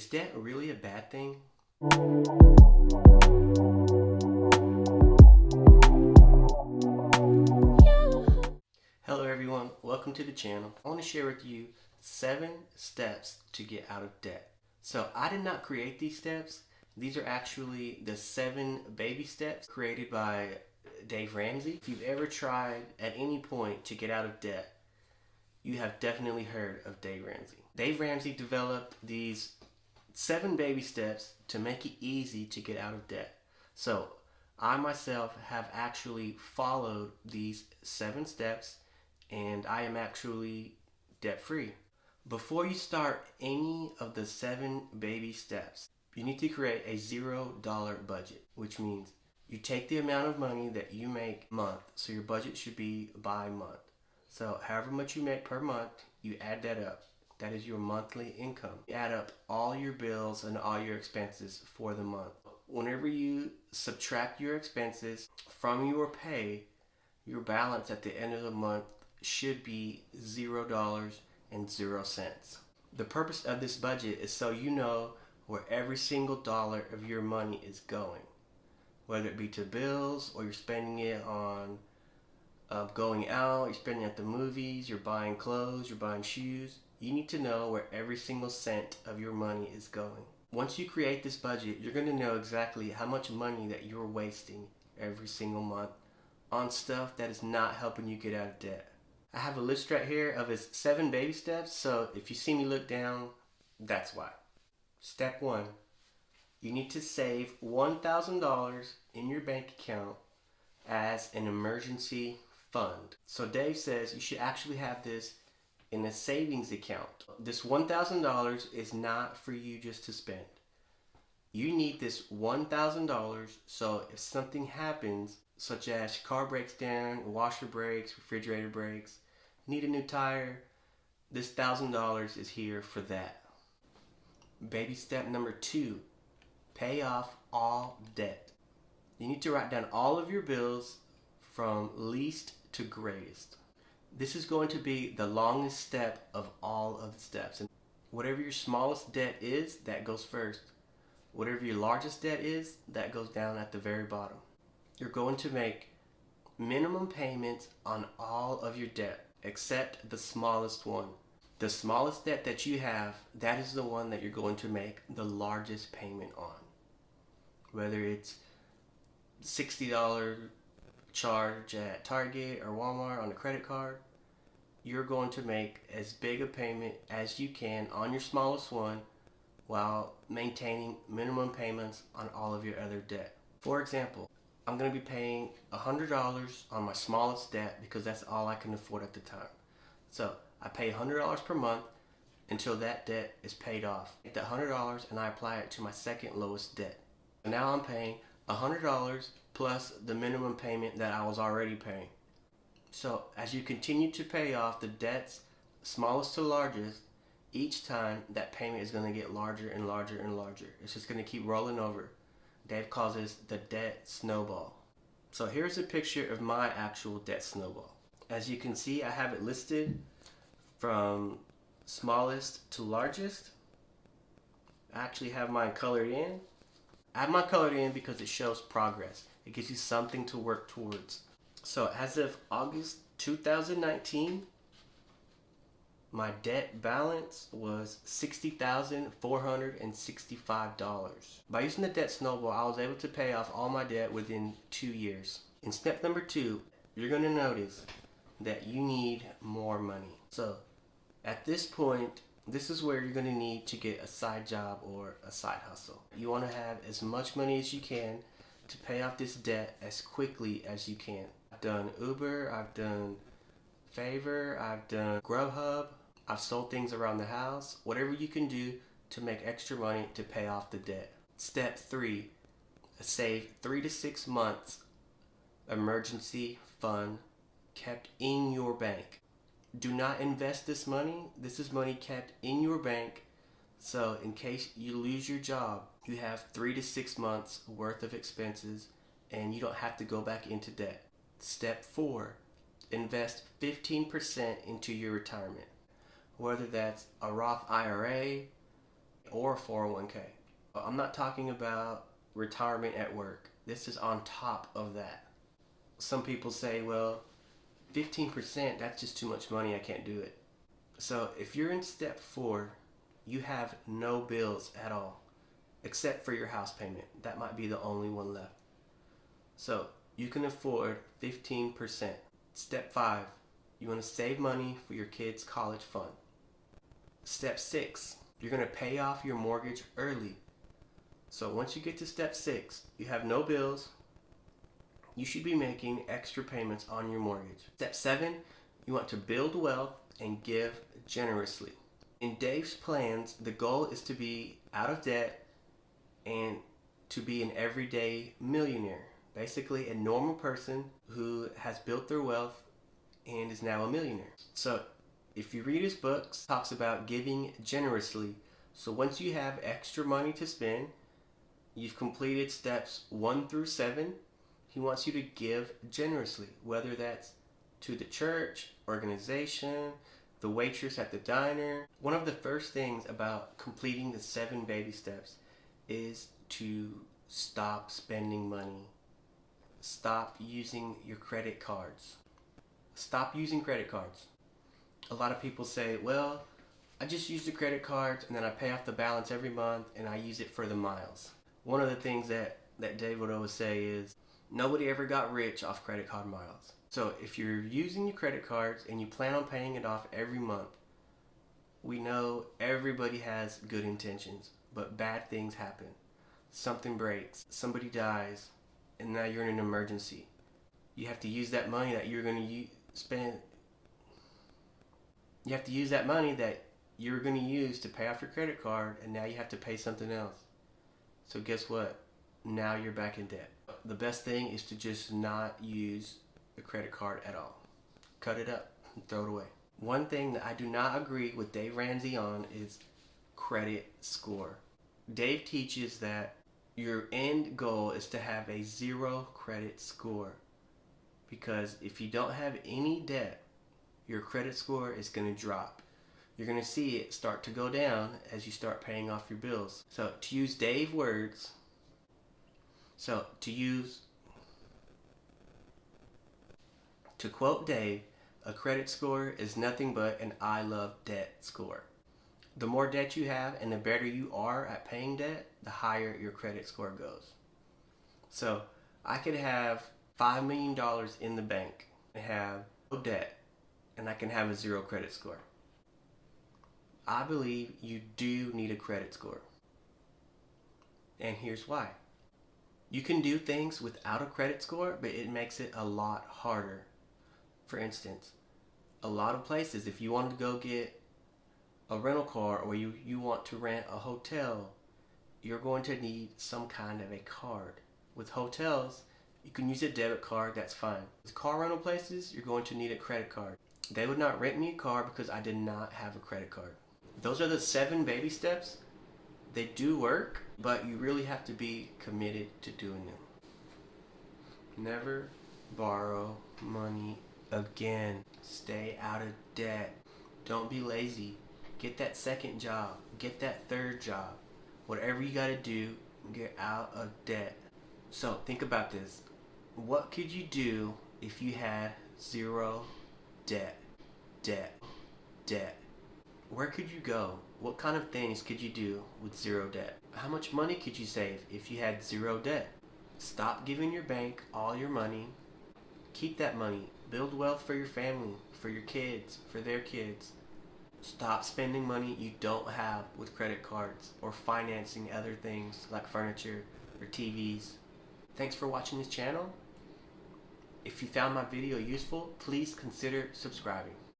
Is debt really a bad thing? Hello everyone, welcome to the channel. I want to share with you 7 steps to get out of debt. So I did not create these steps. These are actually the 7 baby steps created by Dave Ramsey. If you've ever tried at any point to get out of debt, you have definitely heard of Dave Ramsey. Dave Ramsey developed these 7 baby steps to make it easy to get out of debt. So I myself have actually followed these 7 steps and I am actually debt free. Before you start any of the 7 baby steps, you need to create a $0 budget, which means you take the amount of money that you make a month. So your budget should be by month. So however much you make per month, you add that up. That is your monthly income. You add up all your bills and all your expenses for the month. Whenever you subtract your expenses from your pay, your balance at the end of the month should be $0.00. The purpose of this budget is so you know where every single dollar of your money is going. Whether it be to bills or you're spending it on going out, you're spending at the movies, you're buying clothes, you're buying shoes. You need to know where every single cent of your money is going. Once you create this budget, you're going to know exactly how much money that you're wasting every single month on stuff that is not helping you get out of debt. I have a list right here of his 7 baby steps, so if you see me look down, that's why. Step 1, you need to save $1,000 in your bank account as an emergency fund. So Dave says you should actually have this in a savings account. This $1,000 is not for you just to spend. You need this $1,000 so if something happens, such as car breaks down, washer breaks, refrigerator breaks, need a new tire, this $1,000 is here for that. Baby step number 2, pay off all debt. You need to write down all of your bills from least to greatest. This is going to be the longest step of all of the steps. And whatever your smallest debt is, that goes first. Whatever your largest debt is, that goes down at the very bottom. You're going to make minimum payments on all of your debt except the smallest one. The smallest debt that you have, that is the one that you're going to make the largest payment on. Whether it's $60 charge at Target or Walmart on a credit card, you're going to make as big a payment as you can on your smallest one while maintaining minimum payments on all of your other debt. For example, I'm going to be paying $100 on my smallest debt because that's all I can afford at the time. So I pay $100 per month until that debt is paid off. I take that $100 and I apply it to my second lowest debt. So now I'm paying $100 plus the minimum payment that I was already paying. So as you continue to pay off the debts, smallest to largest, each time that payment is going to get larger and larger and larger. It's just going to keep rolling over. Dave calls this the debt snowball. So here's a picture of my actual debt snowball. As you can see, I have it listed from smallest to largest. I actually have mine colored in. I have mine colored in because it shows progress. It gives you something to work towards. So as of August 2019, my debt balance was $60,465. By using the debt snowball, I was able to pay off all my debt within 2 years. In step number 2, you're going to notice that you need more money. So at this point, this is where you're going to need to get a side job or a side hustle. You want to have as much money as you can to pay off this debt as quickly as you can. I've done Uber, I've done Favor, I've done Grubhub, I've sold things around the house, whatever you can do to make extra money to pay off the debt. Step 3, save 3 to 6 months emergency fund kept in your bank. Do not invest this money. This is money kept in your bank. So in case you lose your job, you have 3 to 6 months worth of expenses and you don't have to go back into debt. Step 4, invest 15% into your retirement. Whether that's a Roth IRA, or 401k. I'm not talking about retirement at work. This is on top of that. Some people say, well, 15%, that's just too much money, I can't do it. So if you're in step 4, you have no bills at all, except for your house payment. That might be the only one left. So you can afford 15%. Step 5, you want to save money for your kids' college fund. Step 6, you're going to pay off your mortgage early. So once you get to step 6, you have no bills. You should be making extra payments on your mortgage. Step 7, you want to build wealth and give generously. In Dave's plans, the goal is to be out of debt and to be an everyday millionaire. Basically a normal person who has built their wealth and is now a millionaire. So if you read his books, it talks about giving generously. So once you have extra money to spend, you've completed steps 1 through 7, he wants you to give generously, whether that's to the church, organization, the waitress at the diner. One of the first things about completing the 7 baby steps is to stop spending money. Stop using your credit cards. Stop using credit cards. A lot of people say, well, I just use the credit cards and then I pay off the balance every month and I use it for the miles. One of the things that Dave would always say is, nobody ever got rich off credit card miles. So if you're using your credit cards and you plan on paying it off every month, we know everybody has good intentions, but bad things happen. Something breaks, somebody dies, and now you're in an emergency. You have to use that money that you're going to spend. You have to use that money that you're going to use to pay off your credit card, and now you have to pay something else. So guess what? Now you're back in debt. The best thing is to just not use the credit card at all. Cut it up and throw it away. One thing that I do not agree with Dave Ramsey on is credit score. Dave teaches that your end goal is to have a 0 credit score, because if you don't have any debt, your credit score is going to drop. You're going to see it start to go down as you start paying off your bills. So to use Dave's words, to quote Dave, a credit score is nothing but an I love debt score. The more debt you have and the better you are at paying debt, the higher your credit score goes. So I could have $5 million in the bank and have no debt, and I can have a 0 credit score. I believe you do need a credit score. And here's why. You can do things without a credit score, but it makes it a lot harder. For instance, a lot of places, if you want to go get a rental car or you want to rent a hotel, you're going to need some kind of a card. With hotels, you can use a debit card, that's fine. With car rental places, you're going to need a credit card. They would not rent me a car because I did not have a credit card. Those are the 7 baby steps. They do work, but you really have to be committed to doing them. Never borrow money again. Stay out of debt. Don't be lazy. Get that second job. Get that third job. Whatever you gotta do, get out of debt. So think about this. What could you do if you had 0 debt? Debt. Where could you go? What kind of things could you do with 0 debt? How much money could you save if you had 0 debt? Stop giving your bank all your money. Keep that money. Build wealth for your family, for your kids, for their kids. Stop spending money you don't have with credit cards or financing other things like furniture or TVs. Thanks for watching this channel. If you found my video useful, please consider subscribing.